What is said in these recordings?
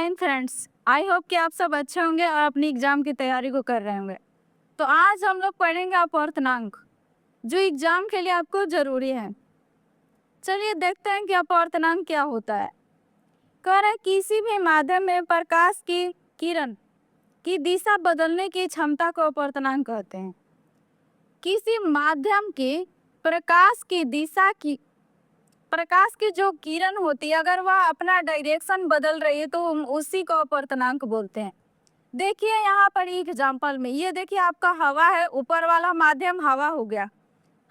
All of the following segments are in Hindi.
Morning friends. आई होप कि आप सब अच्छे होंगे और अपनी एग्जाम की तैयारी को कर रहे होंगे। तो आज हम लोग पढ़ेंगे अपवर्तनांक, जो एग्जाम के लिए आपको जरूरी है। चलिए देखते हैं कि अपवर्तनांक क्या होता है। कह रहे किसी भी माध्यम में प्रकाश की किरण की दिशा बदलने की क्षमता को अपवर्तनांक कहते हैं। किसी माध्यम की प्रकाश की जो किरण होती है, अगर वह अपना डायरेक्शन बदल रही है तो हम उसी को अपवर्तनांक बोलते हैं। देखिए यहाँ पर एग्जाम्पल में ये देखिए आपका हवा है, ऊपर वाला माध्यम हवा हो गया,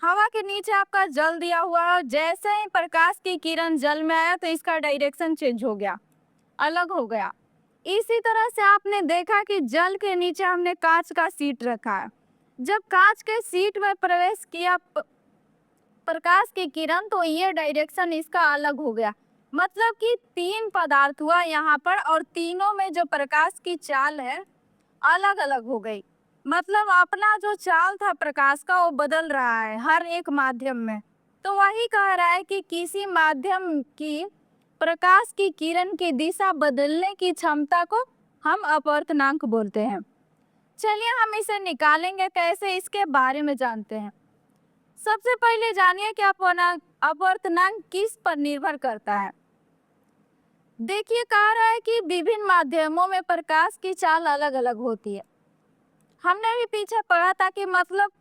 हवा के नीचे आपका जल दिया हुआ है। जैसे ही प्रकाश की किरण जल में आया तो इसका डायरेक्शन चेंज हो गया, अलग हो गया। इसी तरह से आपने देखा कि जल के नीचे हमने कांच का सीट रखा है। जब कांच के सीट में प्रवेश किया प्रकाश की किरण तो ये डायरेक्शन इसका अलग हो गया। मतलब कि तीन पदार्थ हुआ यहाँ पर और तीनों में जो प्रकाश की चाल है अलग अलग हो गई। मतलब अपना जो चाल था प्रकाश का वो बदल रहा है हर एक माध्यम में। तो वही कह रहा है कि किसी माध्यम की प्रकाश की किरण की दिशा बदलने की क्षमता को हम अपवर्तनांक बोलते हैं। चलिए हम इसे निकालेंगे कैसे, इसके बारे में जानते हैं। सबसे पहले जानिए कि अपवर्तनांक किस पर निर्भर करता है। देखिए कह रहा है कि विभिन्न माध्यमों में प्रकाश की चाल अलग अलग होती है। हमने भी पीछे पढ़ा था कि मतलब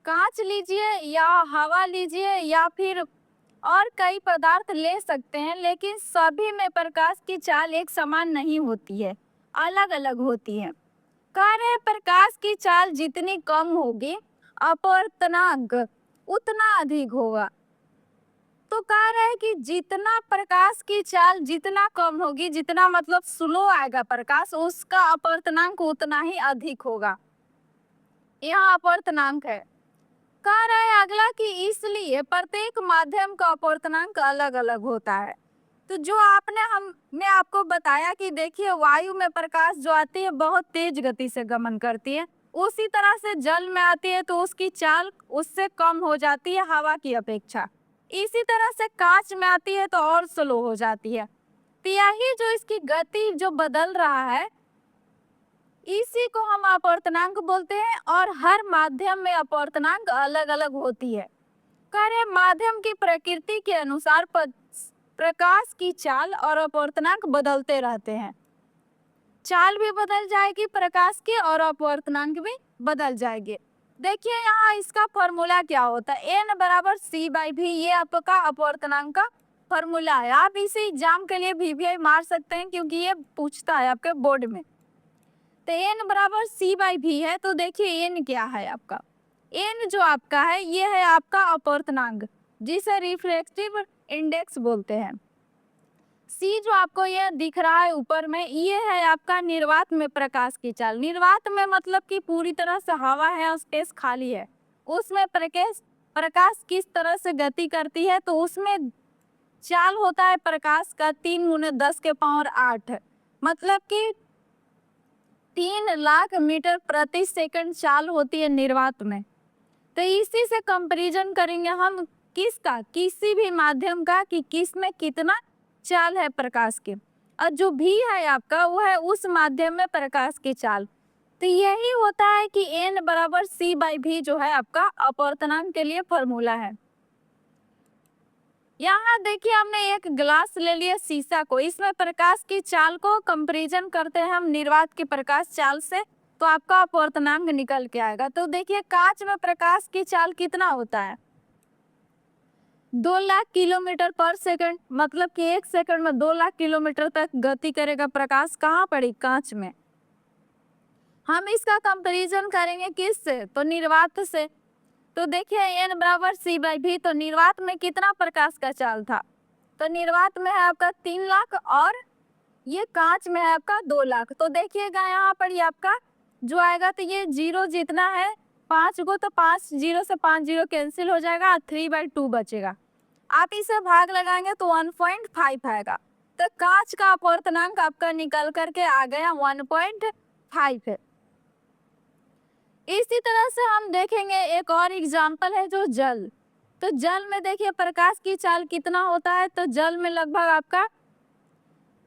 कांच लीजिए या हवा लीजिए या फिर और कई पदार्थ ले सकते हैं, लेकिन सभी में प्रकाश की चाल एक समान नहीं होती है, अलग अलग होती है। कह रहे प्रकाश की चाल जितनी कम होगी अपवर्तनांक उतना अधिक होगा। तो कह रहे हैं कि जितना प्रकाश की चाल जितना कम होगी, जितना मतलब स्लो आएगा प्रकाश, उसका अपवर्तनांक उतना ही अधिक होगा। यहाँ अपवर्तनांक है। कह रहा है अगला कि इसलिए प्रत्येक माध्यम का अपवर्तनांक अलग अलग होता है। तो जो हमने आपको बताया कि देखिए वायु में प्रकाश जो आती है बहुत तेज गति से गमन करती है, उसी तरह से जल में आती है तो उसकी चाल उससे कम हो जाती है हवा की अपेक्षा। इसी तरह से कांच में आती है तो और स्लो हो जाती है। तो यही जो इसकी गति जो बदल रहा है इसी को हम अपवर्तनांक बोलते हैं। और हर माध्यम में अपवर्तनांक अलग अलग होती है। कह रहे माध्यम की प्रकृति के अनुसार प्रकाश की चाल और अपवर्तनांक बदलते रहते हैं। चाल भी बदल जाएगी प्रकाश की और अपवर्तनांक भी बदल जाएंगे। देखिए यहाँ इसका फॉर्मूला क्या होता है, n बराबर c/v, ये आपका अपवर्तनांक का फॉर्मूला है। आप इसे एग्जाम के लिए VVI मार सकते हैं क्योंकि ये पूछता है आपके बोर्ड में। तो n बराबर c/v है। तो देखिए n क्या है आपका, n जो आपका है ये है आपका अपवर्तनांक जिसे रिफ्रैक्टिव इंडेक्स बोलते हैं। C जो आपको ये दिख रहा है ऊपर में, ये है आपका निर्वात में प्रकाश की चाल। निर्वात में मतलब कि पूरी तरह से हवा है और स्पेस खाली है, उसमें प्रकाश किस तरह से गति करती है तो उसमें चाल होता है प्रकाश का 3×10⁸ मतलब कि 3 लाख मीटर प्रति सेकंड चाल होती है निर्वात में। तो इसी से कंपैरिजन करेंगे हम किसका, किसी भी माध्यम का कि किस में कितना चाल है प्रकाश की, और जो भी है आपका वो है उस माध्यम में प्रकाश की चाल। तो यही होता है कि n बराबर c/v जो है आपका अपवर्तनांक के लिए फॉर्मूला है। यहाँ देखिए हमने एक ग्लास ले लिया शीशा को, इसमें प्रकाश की चाल को कंपैरिजन करते हैं हम निर्वात की प्रकाश चाल से, तो आपका अपवर्तनांक निकल के आएगा। तो देखिए कांच में प्रकाश की चाल कितना होता है, 2 लाख किलोमीटर पर सेकंड, मतलब कि 1 सेकंड में 2 लाख किलोमीटर तक गति करेगा प्रकाश। कहाँ पड़ी, कांच में। हम इसका कंपैरिजन करेंगे किससे, तो निर्वात से। तो देखिए n बराबर c/v, तो निर्वात में कितना प्रकाश का चाल था, तो निर्वात में है आपका 3 लाख और ये कांच में है आपका 2 लाख। तो देखिएगा यहाँ पर ये आपका जो आएगा तो ये जीरो जितना है 5 को, तो 5 जीरो से 5 जीरो कैंसिल हो जाएगा, 3/2 बचेगा। आप इसे भाग लगाएंगे तो 1.5 आएगा। तो कांच का अपवर्तनांक आपका निकल करके आ गया 1.5 है। इसी तरह से हम देखेंगे एक और एग्जाम्पल है जो जल। तो जल में देखिए प्रकाश की चाल कितना होता है, तो जल में लगभग आपका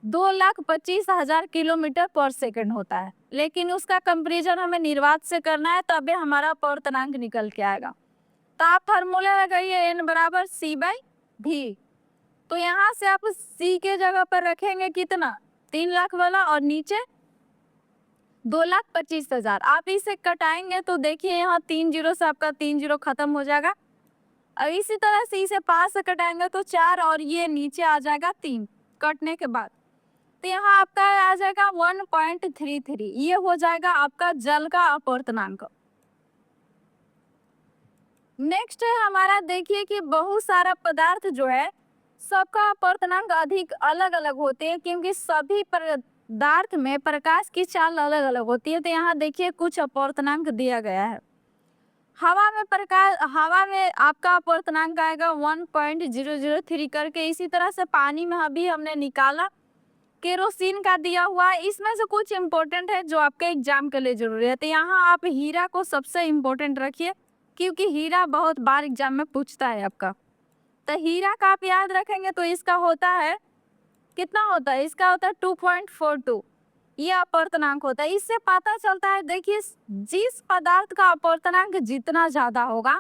2,25,000 किलोमीटर पर सेकंड होता है, लेकिन उसका कंपेरिजन हमें निर्वात से करना है, तभी हमारा अपवर्तनांक निकल के आएगा। तो आप फार्मूला लगाइए n बराबर c बाई भी। तो यहाँ से आप c के जगह पर रखेंगे कितना, 3 लाख वाला, और नीचे 2,25,000। आप इसे कटाएंगे तो देखिए यहाँ 3 जीरो से आपका 3 जीरो खत्म हो जाएगा। और इसी तरह से इसे 5 से कटाएंगे तो 4, और ये नीचे आ जाएगा 3 कटने के बाद। तो यहाँ आपका आ जाएगा 1.33। ये हो जाएगा आपका जल का अपवर्तनांक। नेक्स्ट है हमारा, देखिए कि बहुत सारा पदार्थ जो है सबका अपवर्तनांक अधिक अलग अलग होते हैं, क्योंकि सभी पदार्थ में प्रकाश की चाल अलग अलग होती है। तो यहाँ देखिए कुछ अपवर्तनांक दिया गया है। हवा में आपका अपवर्तनांक आएगा 1.003 करके। इसी तरह से पानी में अभी हमने निकाला, केरोसिन का दिया हुआ है। इसमें से कुछ इंपॉर्टेंट है जो आपके एग्जाम के लिए जरूरी है। तो यहाँ आप हीरा को सबसे इम्पोर्टेंट रखिए, क्योंकि हीरा बहुत बार एग्जाम में पूछता है आपका। तो हीरा का आप याद रखेंगे तो इसका होता है, कितना होता है, इसका होता है 2.42। ये अपवर्तनांक होता है। इससे पता चलता है, देखिए जिस पदार्थ का अपवर्तनांक जितना ज्यादा होगा,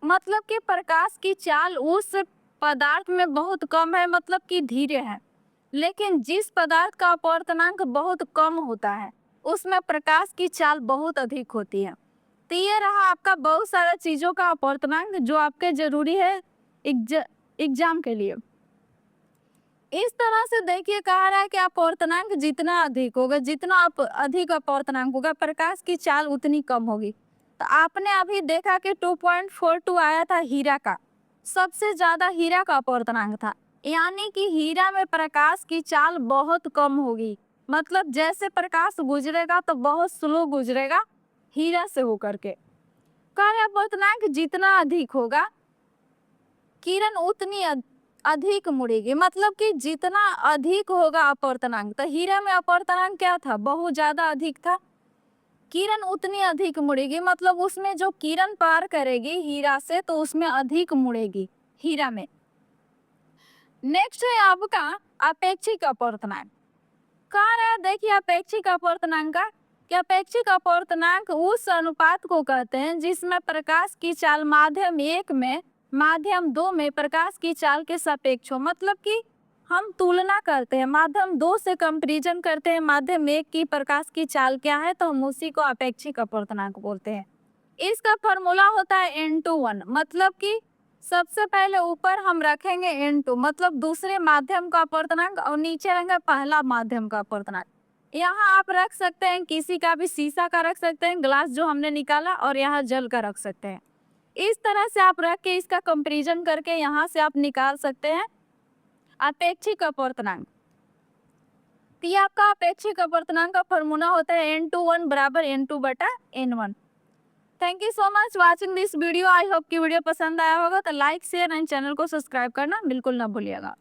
मतलब कि प्रकाश की चाल उस पदार्थ में बहुत कम है, मतलब कि धीरे है। लेकिन जिस पदार्थ का अपवर्तनांक बहुत कम होता है, उसमें प्रकाश की चाल बहुत अधिक होती है। तो ये रहा आपका बहुत सारा चीजों का अपवर्तनांक जो आपके जरूरी है एग्जाम के लिए। इस तरह से देखिए कहा रहा है कि अपवर्तनांक जितना अधिक होगा, जितना अधिक अपवर्तनांक होगा, प्रकाश की चाल उतनी कम होगी। तो आपने अभी देखा कि 2.42 आया था हीरा का, सबसे ज्यादा हीरा का अपवर्तनांक था। यानी कि हीरा में प्रकाश की चाल बहुत कम होगी, मतलब जैसे प्रकाश गुजरेगा तो बहुत स्लो गुजरेगा हीरा से होकर के। कह रहे अपवर्तनांक जितना अधिक होगा, किरण उतनी अधिक मुड़ेगी, मतलब कि जितना अधिक होगा अपवर्तनांक। तो हीरा में अपवर्तनांक क्या था, बहुत ज्यादा अधिक था। किरण उतनी अधिक मुड़ेगी, मतलब उसमें जो किरण पार करेगी हीरा से, तो उसमें अधिक मुड़ेगी हीरा में। नेक्स्ट है आपका अपेक्षिक अपवर्तनांक। कह रहा है, देखिए अपेक्षिक अपवर्तनांक का कि अपेक्षिक अपवर्तनांक उस अनुपात को कहते हैं जिसमें प्रकाश की चाल माध्यम 1 में माध्यम 2 में प्रकाश की चाल के सापेक्ष हो। मतलब कि हम तुलना करते हैं, माध्यम 2 से कंपैरिजन करते हैं माध्यम 1 की प्रकाश की चाल क्या है, तो हम उसी को अपेक्षिक अपवर्तनांक बोलते हैं। इसका फॉर्मूला होता है n/1, मतलब कि सबसे पहले ऊपर हम रखेंगे n2, मतलब दूसरे माध्यम का अपवर्तनांक, और नीचे रहेंगे पहला माध्यम का अपवर्तनांक। यहाँ आप रख सकते हैं किसी का भी, शीशा का रख सकते हैं, ग्लास जो हमने निकाला, और यहाँ जल का रख सकते हैं। इस तरह से आप रख के इसका कंपैरिजन करके यहाँ से आप निकाल सकते हैं अपेक्षिक अपवर्तनांक। तो ये आपका अपेक्षिक अपवर्तनांक का फॉर्मूला होता है n/1 बराबर n2/n1। Thank you so much watching this video. I hope कि वीडियो पसंद आया होगा। तो लाइक शेयर एंड चैनल को सब्सक्राइब करना बिल्कुल ना भूलिएगा।